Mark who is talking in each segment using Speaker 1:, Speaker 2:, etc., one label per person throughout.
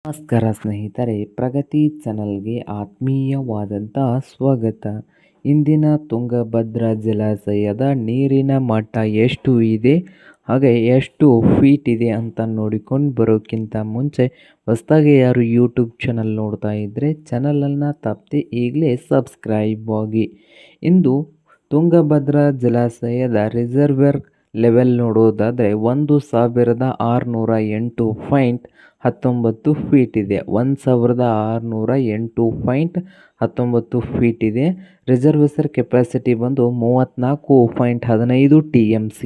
Speaker 1: ನಮಸ್ಕಾರ ಸ್ನೇಹಿತರೆ, ಪ್ರಗತಿ ಚಾನಲ್ಗೆ ಆತ್ಮೀಯವಾದಂಥ ಸ್ವಾಗತ. ಇಂದಿನ ತುಂಗಭದ್ರಾ ಜಲಾಶಯದ ನೀರಿನ ಮಟ್ಟ ಎಷ್ಟು ಇದೆ, ಹಾಗೆ ಎಷ್ಟು ಫೀಟ್ ಇದೆ ಅಂತ ನೋಡಿಕೊಂಡು ಬರೋಕ್ಕಿಂತ ಮುಂಚೆ ಹೊಸದಾಗಿ ಯಾರು ಯೂಟ್ಯೂಬ್ ಚಾನಲ್ ನೋಡ್ತಾ ಇದ್ದರೆ ಚಾನಲನ್ನು ತಪ್ಪದೆ ಈಗಲೇ ಸಬ್ಸ್ಕ್ರೈಬ್ ಆಗಿ. ಇಂದು ತುಂಗಭದ್ರಾ ಜಲಾಶಯದ ರಿಸರ್ವರ್ ಲೆವೆಲ್ ನೋಡೋದಾದರೆ 1608.19 ಫೀಟ್ ಇದೆ. 1608.19 ಫೀಟ್ ಇದೆ. ರಿಸರ್ವೇಸರ್ ಕೆಪಾಸಿಟಿ ಬಂದು 34.15 TMC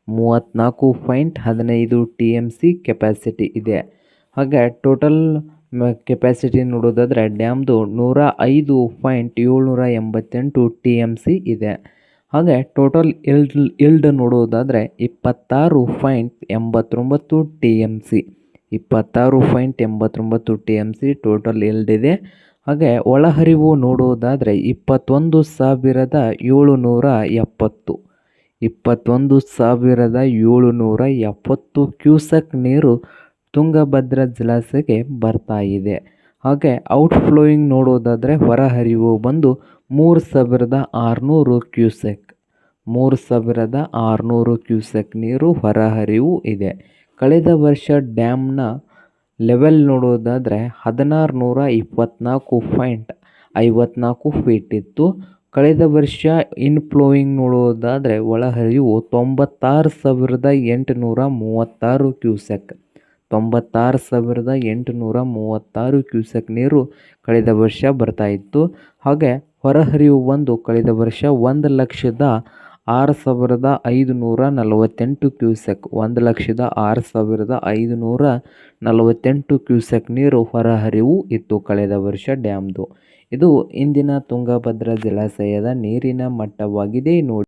Speaker 1: 34.15 TMC ಕೆಪಾಸಿಟಿ ಇದೆ. ಹಾಗೆ ಟೋಟಲ್ ಕೆಪಾಸಿಟಿ ನೋಡೋದಾದರೆ ಡ್ಯಾಮ್ದು 105.788 TMC ಇದೆ. ಹಾಗೆ ಟೋಟಲ್ ಇಲ್ಡ್ ನೋಡೋದಾದರೆ 26.89 TMC 26.89 TMC ಟೋಟಲ್ ಇಲ್ಡ್ ಇದೆ. ಹಾಗೆ ಒಳಹರಿವು ನೋಡೋದಾದರೆ 21,770 ಕ್ಯೂಸೆಕ್ ನೀರು ತುಂಗಭದ್ರಾ ಜಲಾಶಯಕ್ಕೆ ಬರ್ತಾ ಇದೆ. ಹಾಗೆ ಔಟ್ಫ್ಲೋಯಿಂಗ್ ನೋಡೋದಾದರೆ ಹೊರಹರಿವು ಬಂದು 3,600 ಕ್ಯೂಸೆಕ್ 3,600 ಕ್ಯೂಸೆಕ್ ನೀರು ಹೊರಹರಿವು ಇದೆ. ಕಳೆದ ವರ್ಷ ಡ್ಯಾಮ್ನ ಲೆವೆಲ್ ನೋಡೋದಾದರೆ 1624.54 ಫೀಟ್ ಇತ್ತು. ಕಳೆದ ವರ್ಷ ಇನ್ಫ್ಲೋಯಿಂಗ್ ನೋಡೋದಾದರೆ ಒಳಹರಿವು 96,836 ಕ್ಯೂಸೆಕ್ 96,836 ಕ್ಯೂಸೆಕ್ ನೀರು ಕಳೆದ ವರ್ಷ ಬರ್ತಾಯಿತ್ತು. ಹಾಗೆ ಹೊರಹರಿವು ಬಂದು ಕಳೆದ ವರ್ಷ 1,06,548 ಕ್ಯೂಸೆಕ್ 1,06,548 ಕ್ಯೂಸೆಕ್ ನೀರು ಹೊರಹರಿವು ಇತ್ತು ಕಳೆದ ವರ್ಷ ಡ್ಯಾಮ್ದು. ಇದು ಇಂದಿನ ತುಂಗಭದ್ರಾ ಜಲಾಶಯದ ನೀರಿನ ಮಟ್ಟವಾಗಿದೆ ನೋಡಿ.